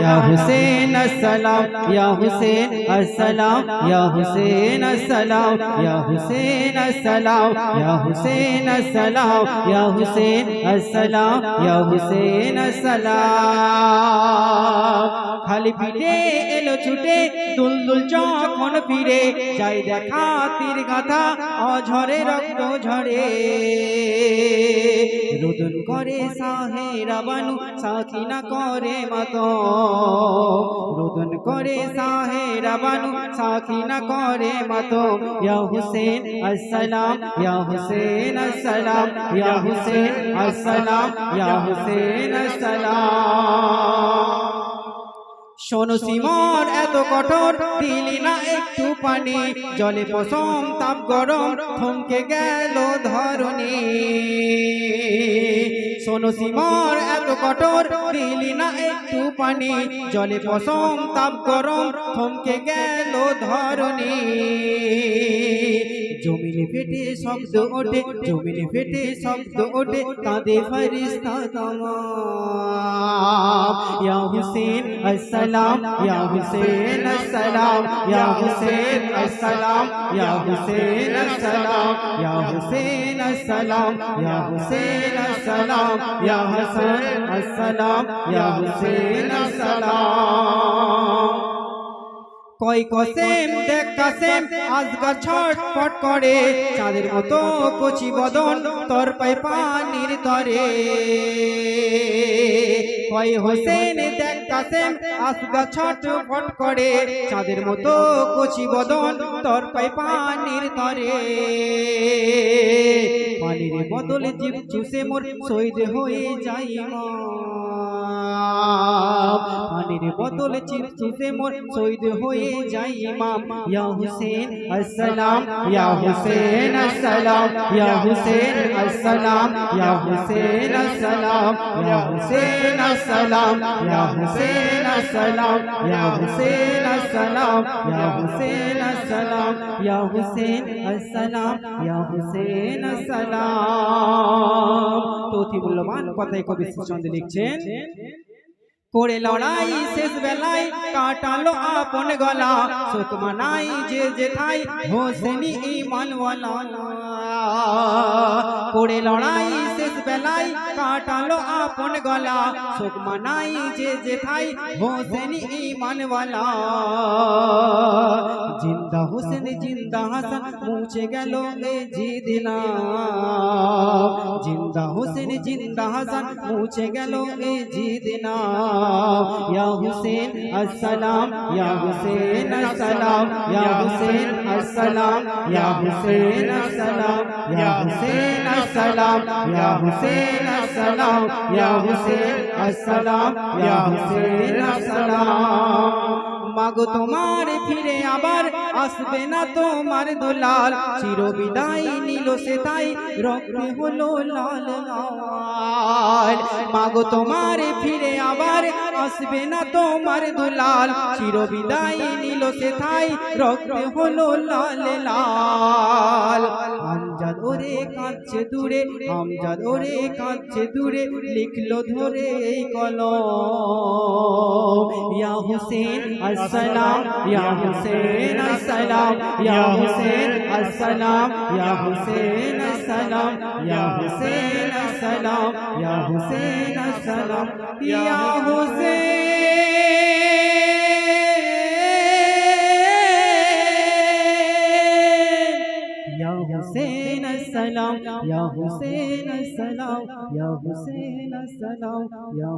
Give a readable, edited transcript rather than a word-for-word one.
या हुसैन अस्सलाम, या हुसैन अस्सलाम, या हुसैन अस्सलाम, या हुसैन अस्सलाम, या हुसैन अस्सलाम, या हुसैन अस्सलाम, या हुसैन अस्सलाम। खाली পিঠে এলো ছুটে দুলদুল যখন ফিরে যাই দেখা তীর গাথা অঝরে রক্ত ঝরে রোদন করে সাহেরা বানু সাকিনা করে মাতো রোদন করে সাহেরা বানু সাকিনা করে মাতো ইয়া হুসেন আসসালাম, ইয়া হুসেন আসসালাম, ইয়া হুসেন আসসালাম, ইয়া হুসেন আসসালাম। শোনো সিমর এত কঠোর দিলি না একটু পানি জলে পশম তাপ গরম থমকে গেল ধরণী। শোনো সিমর এত কঠোর দিলি না একটু পানি জলে পশম তাপ গরম থমকে গেল ধরণী। জমিনে ফেটে শব্দ ওঠে, জমিনে ফেটে শব্দ ওঠে কাঁদে ফেরেশতা তামাম। ইয়া হুসেন আসসালাম, ইয়া হুসেন আসসালাম, ইয়া হুসেন আসসালাম, ইয়া হুসেন আসসালাম, ইয়া হুসেন আসসালাম, ইয়া হুসেন আসসালাম, ইয়া হাসান আসসালাম, ইয়া হুসেন আসসালাম। কয় কসেম দেখ কাসেম আজগর ছটফট করে চাঁদের মতো কচি বদন তোর পায় পানির তরে। কয় হোসেন দেখ কাসেম আজগর ছটফট করে চাঁদের মতো কচি বদন তোর পায় পানির তরে। পানির বদলে জিভ চুষে মোর শহীদ হয়ে যাই মা, পানির বদলে জিভ চুষে মোর শহীদ হয়ে যাই ইমাম। ইয়া হুসেন আসসালাম, ইয়া হুসেন আসসালাম, ইয়া হুসেন আসসালাম, ইয়া হুসেন আসসালাম, ইয়া হুসেন আসসালাম, ইয়া হুসেন আসসালাম, ইয়া হুসেন আসসালাম, ইয়া হুসেন আসসালাম, ইয়া হুসেন আসসালাম, ইয়া হুসেন আসসালাম। তো অতি মূল্যবান কথাই কবি শ্রীচন্দ্র লিখছেন, করে লড়াই শেষ বেলায় কাটালো আপন গলা শোক মানাই যে যেথাই হোসেনি ঈমানওয়ালা। করে লড়াই শেষ বেলায় কাটালো আপন গলা শোক মানাই যে যেথাই হোসেনি ঈমানওয়ালা। জিন্দা হোসেন জিন্দা হাসান মুছে গেল এ জিদিনা, জিন্দা হোসেন জিন্দা হাসান মুছে গেল এ জিদিনা। या हुसैन अस्सलाम, या हुसैन अस्सलाम, या हुसैन अस्सलाम, या हुसैन अस्सलाम, या हुसैन अस्सलाम, या हुसैन अस्सलाम, या हुसैन अस्सलाम, या हुसैन अस्सलाम। মাগো তোমার ফিরে আবার আসবে না তোমার দুলাল চির বিদায় নিল সে তাই রক্তে হলো লাল লাল। মাগো তোমার ফিরে আবার আসবে না তোমার দুলাল চির বিদায় নিল সে তাই রক্তে হলো লাল লাল। আমজাদ ওরে কাঁদছে দূরে, আমজাদ ওরে কাঁদছে দূরে লিখলো ধরে এই কলম। ইয়া হুসেন अस्सलाम, या हुसैन अस्सलाम, या हुसैन अस्सलाम, या हुसैन अस्सलाम, या हुसैन अस्सलाम, या हुसैन अस्सलाम, या हुसैन अस्सलाम, या हुसैन अस्सलाम, या हुसैन अस्सलाम, या